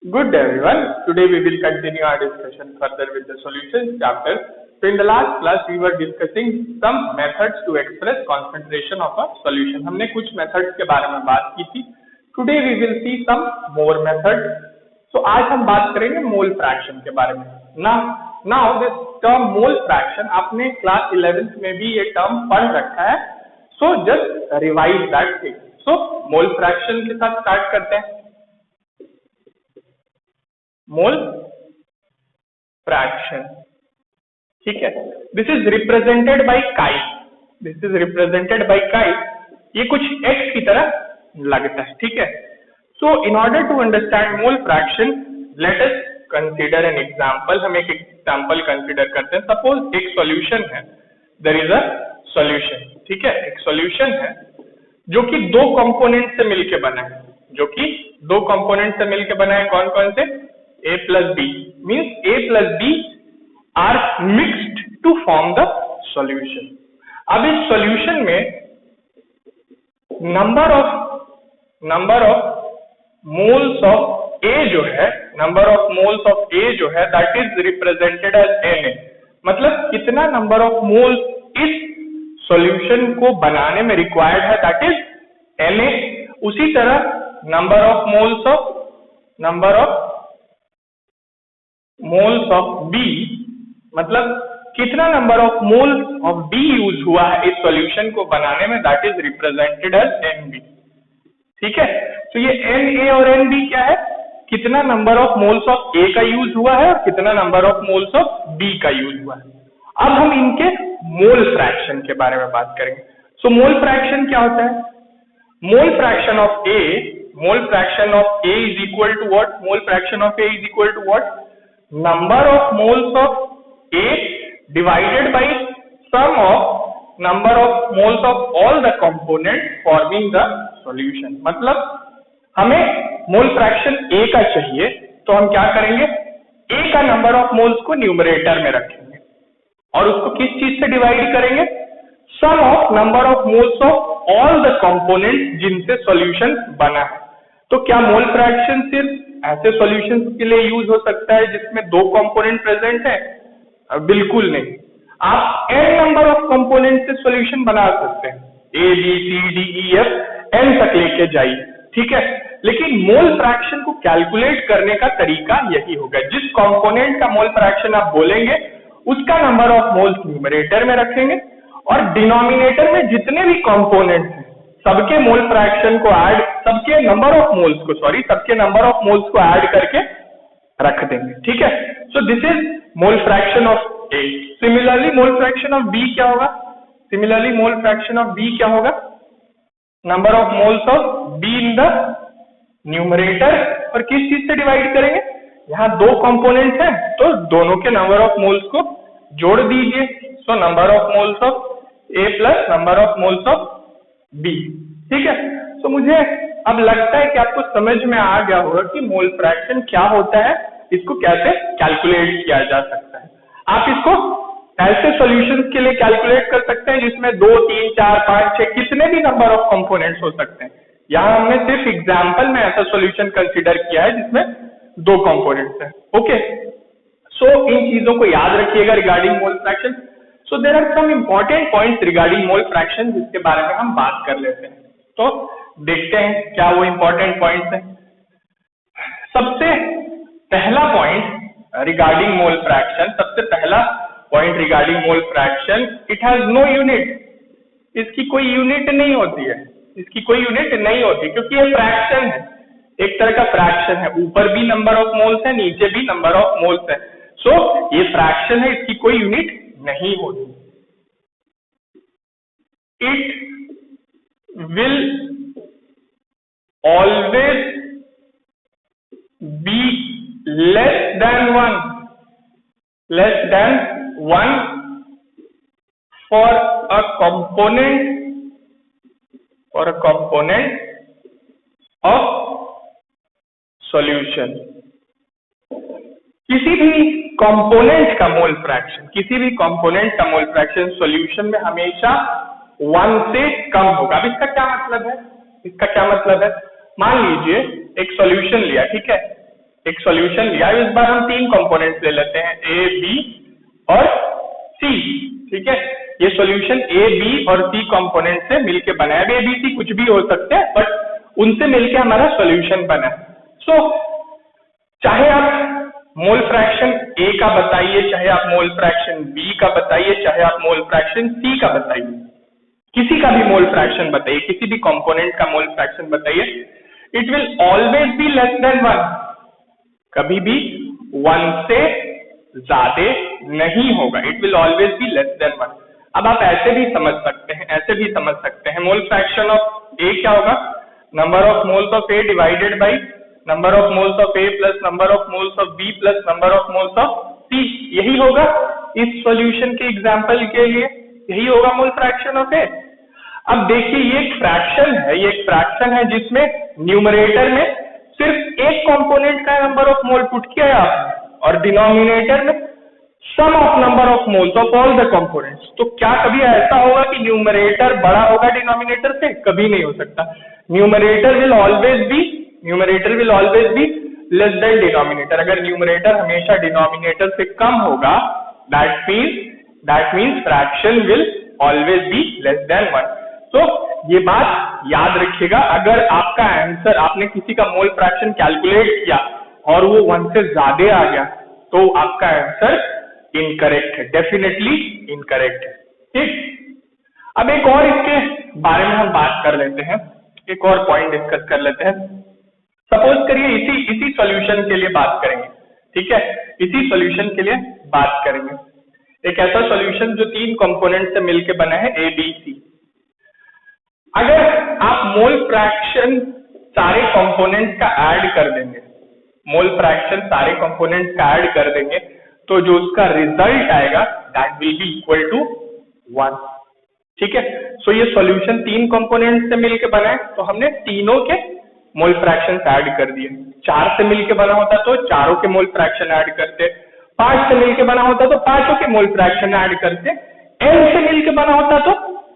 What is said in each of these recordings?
Good day everyone. Today we will continue our discussion further with the solutions chapter. So in the last class we were discussing some methods to express concentration of a solution. हमने कुछ methods के बारे में बात की थी. Today we will see some more methods. So आज हम बात करेंगे mole fraction के बारे में. Now this term mole fraction आपने class 11th में भी ये term पढ़ रखा है. So just revise that thing. So mole fraction के साथ start करते हैं. मोल फ्रैक्शन, ठीक है. दिस इज रिप्रेजेंटेड बाय काई. ये कुछ x की तरह लगता है, ठीक है. So in order to understand mole fraction let us consider an example. हम एक एग्जांपल कंसीडर करते हैं. सपोज एक सॉल्यूशन है, देयर इज अ सॉल्यूशन, ठीक है. एक सॉल्यूशन है जो कि दो कंपोनेंट से मिलके बना है. कौन कौन से? A plus B means A plus B are mixed to form the solution. अब इस solution में number of moles of A जो है, that is represented as Na. मतलब कितना number of moles इस solution को बनाने में required है, that is Na. उसी तरह number of moles of B, मतलब कितना number of moles of B use हुआ है इस सॉल्यूशन को बनाने में, that is represented as NB, ठीक है. तो ये Na और NB क्या है? कितना number of moles of A का यूज हुआ है और कितना number of moles of B का यूज हुआ है. अब हम इनके मोल फ्रैक्शन के बारे में बात करेंगे. सो मोल फ्रैक्शन क्या होता है? Mole fraction of A is equal to what? Mole fraction of A is equal to what? Number of moles of A divided by sum of number of moles of all the components forming the solution. मतलब हमें mole fraction A का चाहिए, तो हम क्या करेंगे? A का number of moles को न्यूमरेटर में रखेंगे और उसको किस चीज से डिवाइड करेंगे? Sum of number of moles of all the components जिनसे सॉल्यूशन बना है. तो क्या मोल फ्रैक्शन सिर्फ ऐसे सॉल्यूशंस के लिए यूज हो सकता है जिसमें दो कंपोनेंट प्रेजेंट है? बिल्कुल नहीं. आप n नंबर ऑफ कंपोनेंट से सॉल्यूशन बना सकते हैं, A B C D E F n तक लेके जाइए, ठीक है. लेकिन मोल फ्रैक्शन को कैलकुलेट करने का तरीका यही होगा. जिस कंपोनेंट का मोल फ्रैक्शन आप बोलेंगे उसका नंबर ऑफ मोल्स न्यूमरेटर में रखेंगे और डिनोमिनेटर में जितने भी कंपोनेंट्स हैं सबके मोल फ्रैक्शन को ऐड, सबके नंबर ऑफ मोल्स को ऐड करके रख देंगे, ठीक है. So this is mole fraction of A. Similarly mole fraction of B क्या होगा? Number of moles of B in the numerator और किस चीज से डिवाइड करेंगे? यहाँ दो कंपोनेंट्स हैं तो दोनों के नंबर ऑफ मोल्स को जोड़ दीजिए. So number of moles of A plus number of moles of B, ठीक है. तो मुझे अब लगता है कि आपको समझ में आ गया होगा कि मोल फ्रैक्शन क्या होता है, इसको कैसे कैलकुलेट किया जा सकता है. आप इसको ऐसे सॉल्यूशंस के लिए कैलकुलेट कर सकते हैं जिसमें 2, 3, 4, 5, 6 कितने भी नंबर ऑफ कंपोनेंट्स हो सकते हैं. यहाँ हमने सिर्फ एग्जाम्पल में ऐसा सॉल्यूशन कंसीडर किया है जिसमें दो कंपोनेंट्स हैं, ओके. सो इन चीजों को याद रखिएगा regarding mole fraction. So there are some important points regarding mole fraction जिसके बारे में हम बात कर लेते हैं. तो देखते हैं क्या वो important points हैं. सबसे पहला point regarding mole fraction, it has no unit. इसकी कोई यूनिट नहीं होती क्योंकि ये फ्रैक्शन है, एक तरह का फ्रैक्शन है. ऊपर भी नंबर ऑफ मोल्स है, नीचे भी नंबर ऑफ मोल्स है. सो ये फ्रैक्शन है, इसकी कोई यूनिट नहीं होती. It will always be less than one for a component of solution. किसी भी कंपोनेंट का मोल फ्रैक्शन सॉल्यूशन में हमेशा 1 से कम होगा. अब इसका क्या मतलब है? मान लीजिए एक सॉल्यूशन लिया, ठीक है. एक सॉल्यूशन लिया, इस बार हम 3 कंपोनेंट्स ले लेते हैं, ए, बी और सी। ठीक है, ये सॉल्यूशन ए, बी और सी कंपोनेंट से मिलके बना है। ए, बी, सी कुछ भी हो सकते हैं, बट उनसे मिलके हमारा सॉल्यूशन बना है। सो चाहे आप मोल फ्रैक्शन ए का बताइए, चाहे आप मोल फ्रैक्शन बी का बताइए, चाहे आप मोल फ्रैक्शन सी का बताइए, किसी का भी मोल फ्रैक्शन बताइए, किसी भी कंपोनेंट का मोल फ्रैक्शन बताइए, it will always be less than 1, कभी भी 1 से ज्यादा नहीं होगा, it will always be less than 1। अब आप ऐसे भी समझ सकते हैं, ऐसे भी समझ सकते हैं, मोल फ्रैक्शन ऑफ ए क्या होगा, number of moles of A divided by number of moles of A plus number of moles of B plus number of moles of C. यही होगा इस सॉल्यूशन के एग्जांपल के लिए, यही होगा मोल फ्रैक्शन ऑफ ए। अब देखिए ये एक फ्रैक्शन है, ये एक फ्रैक्शन है जिसमें न्यूमरेटर में सिर्फ एक कंपोनेंट का नंबर ऑफ मोल पुट किया है आपने और डिनोमिनेटर में sum of number of moles of all the components. तो क्या कभी ऐसा होगा कि न्यूमरेटर बड़ा होगा डिनोमिनेटर से? कभी नहीं हो सकता। Numerator will always be less than denominator. अगर न्यूमरेटर हमेशा डिनोमिनेटर से कम होगा, that means fraction will always be less than 1। तो ये बात याद रखिएगा, अगर आपका आंसर, आपने किसी का मोल फ्रैक्शन कैलकुलेट किया और वो 1 से ज्यादा आ गया, तो आपका आंसर इनकरेक्ट है, डेफिनेटली इनकरेक्ट है। ठीक, अब एक और इसके बारे में हम बात कर लेते हैं, एक और पॉइंट डिस्कस कर लेते हैं। सपोज करिए इसी सॉल्यूशन के लिए बात करेंगे, ठीक है, इसी सॉल्यूशन के लिए बात करेंगे। एक ऐसा सॉल्यूशन जो 3 कंपोनेंट से मिलके बना है, ए, बी, सी। अगर आप मोल फ्रैक्शन सारे कंपोनेंट्स का ऐड कर देंगे, मोल फ्रैक्शन सारे कंपोनेंट्स का ऐड कर देंगे, तो जो उसका रिजल्ट आएगा that will be equal to 1। ठीक है, सो ये सॉल्यूशन 3 कंपोनेंट से मिलके बना है, तो हमने तीनों के मोल फ्रैक्शन ऐड कर दिए। 4 से मिलके बना होता तो चारों के मोल फ्रैक्शन ऐड करते, 5 से मिलके बना होता तो 5 के मोल फ्रैक्शन ऐड करते, n से मिलके बना होता तो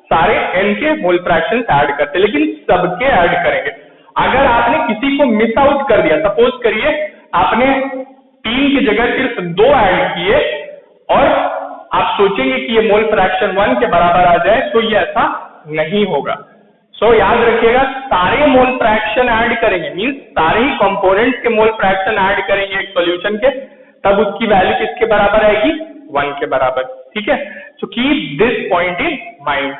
सारे n के मोल फ्रैक्शन ऐड करते, लेकिन सबके ऐड करेंगे। अगर आपने किसी को मिस आउट कर दिया, सपोज करिए आपने 3 की जगह सिर्फ 2 ऐड किए और आप सोचेंगे कि ये मोल फ्रैक्शन 1 के बराबर आ जाए, तो ये ऐसा नहीं होगा। सो याद रखिएगा, सारे मोल फ्रैक्शन ऐड करेंगे, मींस सारे ही कंपोनेंट्स के मोल फ्रैक्शन ऐड करेंगे एक सॉल्यूशन के, तब उसकी वैल्यू किसके बराबर आएगी? 1 के बराबर। ठीक है, so keep this point in mind.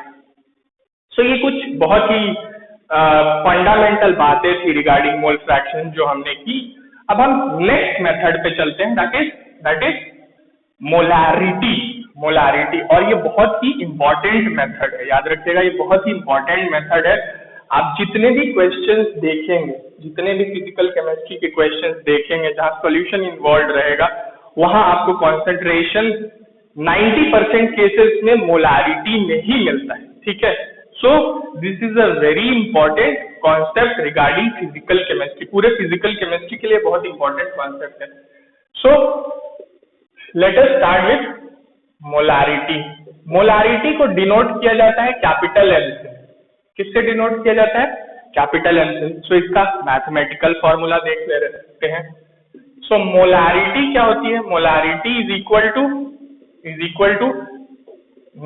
So ये कुछ बहुत ही फंडामेंटल बातें थी रिगार्डिंग मोल फ्रैक्शन जो हमने की। अब हम नेक्स्ट मेथड पे चलते हैं, दैट इज मोलारिटी। और ये बहुत ही इंपॉर्टेंट मेथड है, याद रखिएगा ये बहुत ही इंपॉर्टेंट मेथड है। आप जितने भी क्वेश्चंस देखेंगे, जितने भी फिजिकल केमिस्ट्री के क्वेश्चंस देखेंगे जहां सॉल्यूशन इन्वॉल्व रहेगा, वहां आपको कंसंट्रेशन 90% केसेस में मोलारिटी में ही मिलता है। ठीक है, so this is a very important concept regarding physical chemistry, पूरे फिजिकल केमिस्ट्री के लिए बहुत इंपॉर्टेंट कॉन्सेप्ट है। सो let us start with molarity. Molarity को डिनोट किया जाता है कैपिटल एम से। किससे डिनोट किया जाता है? कैपिटल एम से। सो इसका मैथमेटिकल फॉर्मूला देख लेते हैं। सो मोलारिटी क्या होती है? Molarity is equal to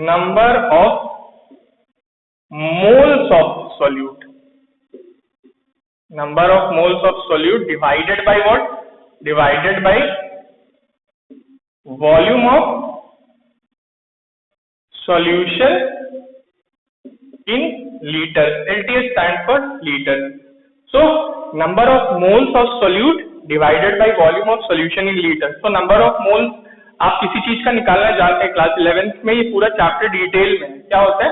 number of moles of solute, number of moles of solute divided by what? Divided by volume of solution in liters. LTS stands for liters. So number of moles of solute divided by volume of solution in liters. So number of moles आप किसी चीज का निकालना जानते हैं class 11th में, ये पूरा चैप्टर डिटेल में क्या होता है?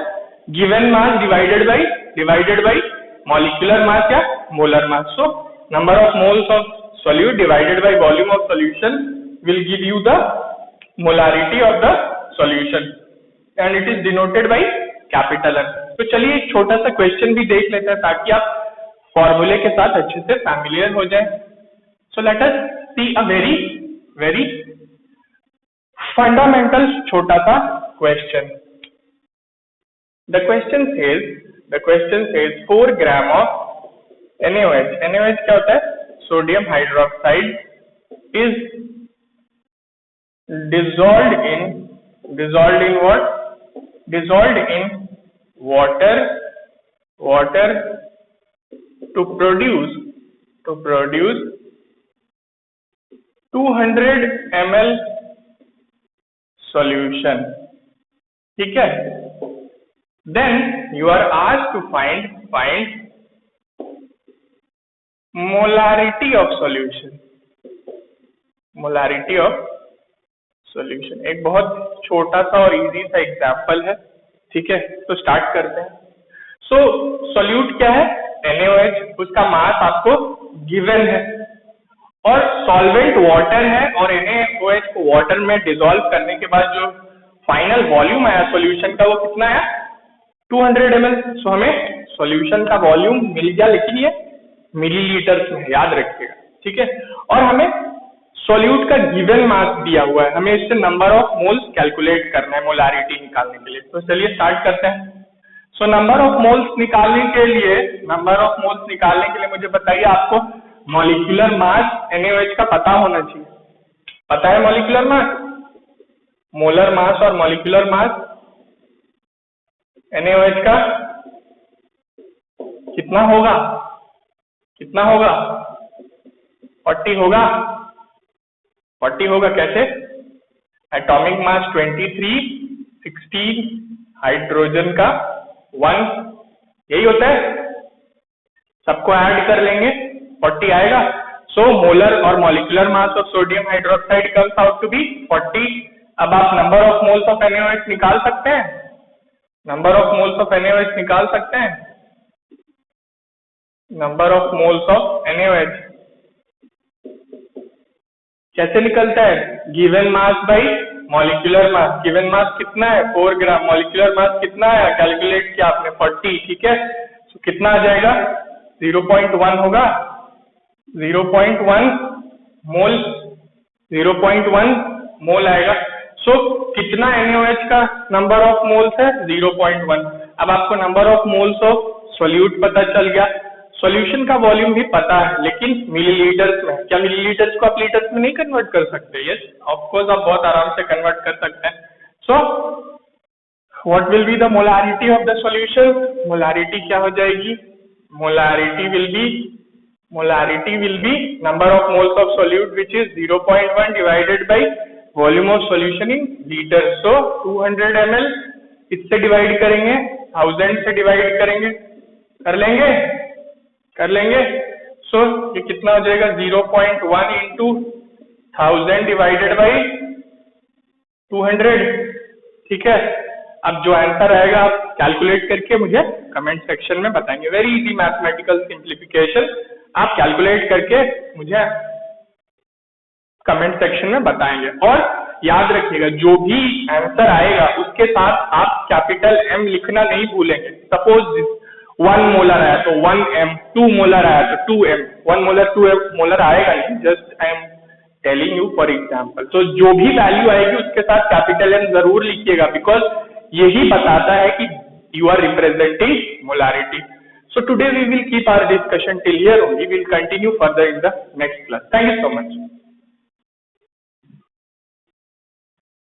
Given mass divided by molecular mass या molar mass. So number of moles of solute divided by volume of solution will give you the molarity of the solution. And it is denoted by capital M. तो चलिए एक छोटा सा question भी देख लेते हैं ताकि आप फॉर्मूले के साथ अच्छे से फैमिलियर हो जाएं. So let us see a very fundamental छोटा सा question. The question says 4 gram of NaOH. NaOH क्या होता है? Sodium hydroxide is dissolved in what? Dissolved in water to produce 200 ml solution. ठीक है? Then you are asked to find molarity of solution. Molarity of solution एक बहुत छोटा सा और इजी सा एग्जांपल है, ठीक है? तो स्टार्ट करते हैं। सो सॉल्यूट क्या है? NaOH, उसका मास आपको गिवन है और सॉल्वेंट वाटर है और NaOH को वाटर में डिसॉल्व करने के बाद जो फाइनल वॉल्यूम आया सॉल्यूशन का वो कितना है? 200 ml। सो हमें सॉल्यूशन का वॉल्यूम मिल गया, लेकिन ये मिलीलीटर्स में, याद रखिएगा, ठीक है? और हमें सॉल्यूट का गिवन मास दिया हुआ है, हमें इससे नंबर ऑफ मोल्स कैलकुलेट करना है मोलारिटी निकालने के लिए। तो चलिए स्टार्ट करते हैं। सो नंबर ऑफ मोल्स निकालने के लिए मुझे बताइए, आपको मॉलिक्यूलर मास NaOH का पता होना चाहिए। पता है मॉलिक्यूलर मास? मोलर मास और मॉलिक्यूलर मास NaOH का कितना होगा? 40 होगा। 40 होगा कैसे? एटॉमिक मास 23, 16 हाइड्रोजन का 1, यही होता है। सबको ऐड कर लेंगे 40 आएगा। सो मोलर और molecular mass of sodium hydroxide comes out to be 40। अब आप number of moles of NaOH निकाल सकते हैं? Number of moles of NaOH निकाल सकते हैं? Number of moles of NaOH कैसे निकलता है? Given mass by molecular mass. Given mass कितना है? 4 ग्राम। मॉलिक्यूलर मास कितना है? कैलकुलेट किया आपने 40, ठीक है? तो कितना आ जाएगा? 0.1 होगा। 0.1 मोल, 0.1 मोल आएगा। सो कितना NaOH का नंबर ऑफ मोल्स है? 0.1। अब आपको number of moles of solute पता चल गया। सॉल्यूशन का वॉल्यूम भी पता है, लेकिन मिलीलीटर्स में। क्या मिलीलीटर्स को आप लीटर्स में नहीं कन्वर्ट कर सकते? यस, ऑफ कोर्स आप बहुत आराम से कन्वर्ट कर सकते हैं। So what will be the molarity of the solution? Molarity क्या हो जाएगी? Molarity will be number of moles of solute which is 0.1 divided by volume of solution in litre. So 200 ml इससे डिवाइड करेंगे, 1000 से divide करेंगे, कर लेंगे। सो ये कितना हो जाएगा? 0.1 इंटू 1000 डिवाइडेड बाई 200, ठीक है? अब जो आंसर आएगा आप कैलकुलेट करके मुझे कमेंट सेक्शन में बताएंगे। वेरी इजी मैथमेटिकल सिंप्लीफिकेशन, आप कैलकुलेट करके मुझे कमेंट सेक्शन में बताएंगे। और याद रखिएगा, जो भी आंसर आएगा उसके साथ आप कैपिटल M लिखना नहीं भूलेंगे। सपोज 1 मोलर आया तो 1M, 2 मोलर आया तो 2M, 1 मोलर 2 मोलर आएगा नहीं, just I am telling you for example. तो जो भी वैल्यू आएगी उसके साथ कैपिटल M जरूर लिखिएगा, बिकॉज यही बताता है कि you are representing molarity. So today we will keep our discussion till here only. We will continue further in the next class. Thank you so much.